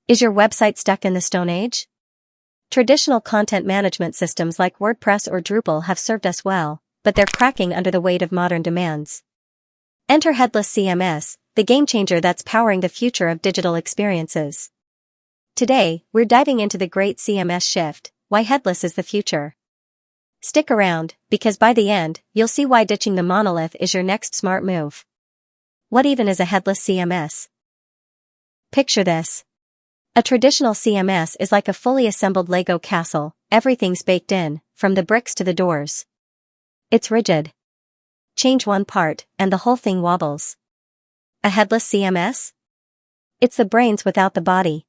Is your website stuck in the Stone Age? Traditional content management systems like WordPress or Drupal have served us well, but they're cracking under the weight of modern demands. Enter Headless CMS, the game changer that's powering the future of digital experiences. Today, we're diving into the great CMS shift, why headless is the future. Stick around, because by the end, you'll see why ditching the monolith is your next smart move. What even is a headless CMS? Picture this. A traditional CMS is like a fully assembled Lego castle, everything's baked in, from the bricks to the doors. It's rigid. Change one part, and the whole thing wobbles. A headless CMS? It's the brains without the body.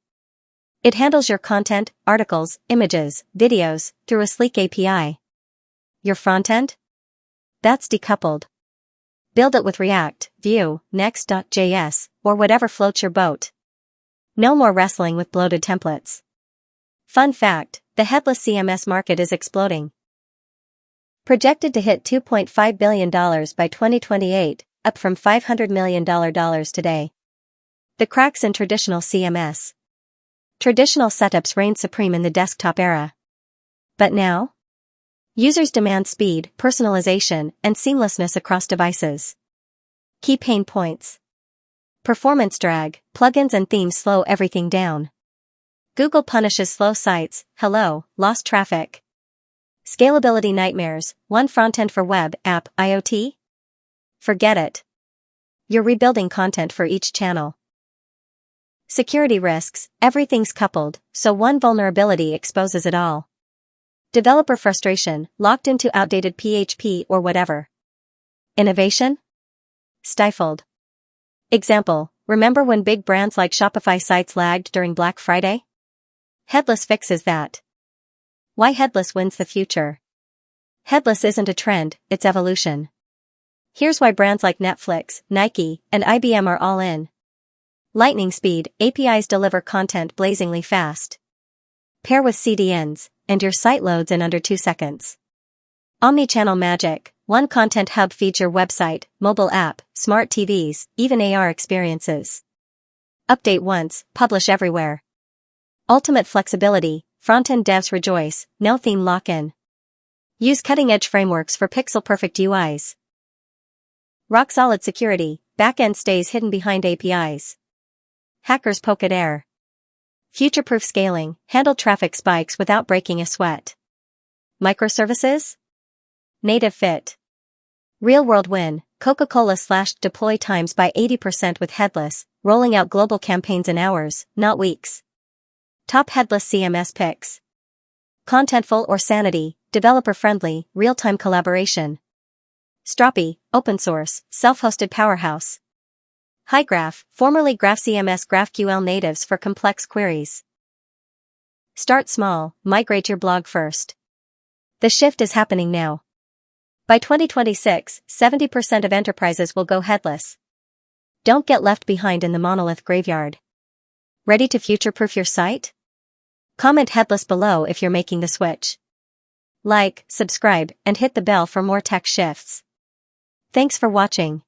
It handles your content, articles, images, videos, through a sleek API. Your frontend? That's decoupled. Build it with React, Vue, Next.js, or whatever floats your boat. No more wrestling with bloated templates. Fun fact, the headless CMS market is exploding. Projected to hit $2.5 billion by 2028, up from $500 million today. The cracks in traditional CMS. Traditional setups reigned supreme in the desktop era. But now? Users demand speed, personalization, and seamlessness across devices. Key pain points. Performance drag, plugins and themes slow everything down. Google punishes slow sites, hello, lost traffic. Scalability nightmares, one frontend for web, app, IoT? Forget it. You're rebuilding content for each channel. Security risks, everything's coupled, so one vulnerability exposes it all. Developer frustration, locked into outdated PHP or whatever. Innovation? Stifled. Example, remember when big brands like Shopify sites lagged during Black Friday? Headless fixes that. Why headless wins the future? Headless isn't a trend, it's evolution. Here's why brands like Netflix, Nike, and IBM are all in. Lightning speed, APIs deliver content blazingly fast. Pair with CDNs, and your site loads in under 2 seconds. Omnichannel magic, one content hub feeds your website, mobile app, smart TVs, even AR experiences. Update once, publish everywhere. Ultimate flexibility, front-end devs rejoice, no theme lock-in. Use cutting-edge frameworks for pixel-perfect UIs. Rock-solid security, back-end stays hidden behind APIs. Hackers poke at air. Future-proof scaling, handle traffic spikes without breaking a sweat. Microservices? Native fit. Real-world win, Coca-Cola slashed deploy times by 80% with headless, rolling out global campaigns in hours, not weeks. Top headless CMS picks. Contentful or Sanity, developer-friendly, real-time collaboration. Stroppy, open source, self-hosted powerhouse. HighGraph, formerly GraphCMS GraphQL natives for complex queries. Start small, migrate your blog first. The shift is happening now. By 2026, 70% of enterprises will go headless. Don't get left behind in the monolith graveyard. Ready to future-proof your site? Comment headless below if you're making the switch. Like, subscribe, and hit the bell for more tech shifts. Thanks for watching.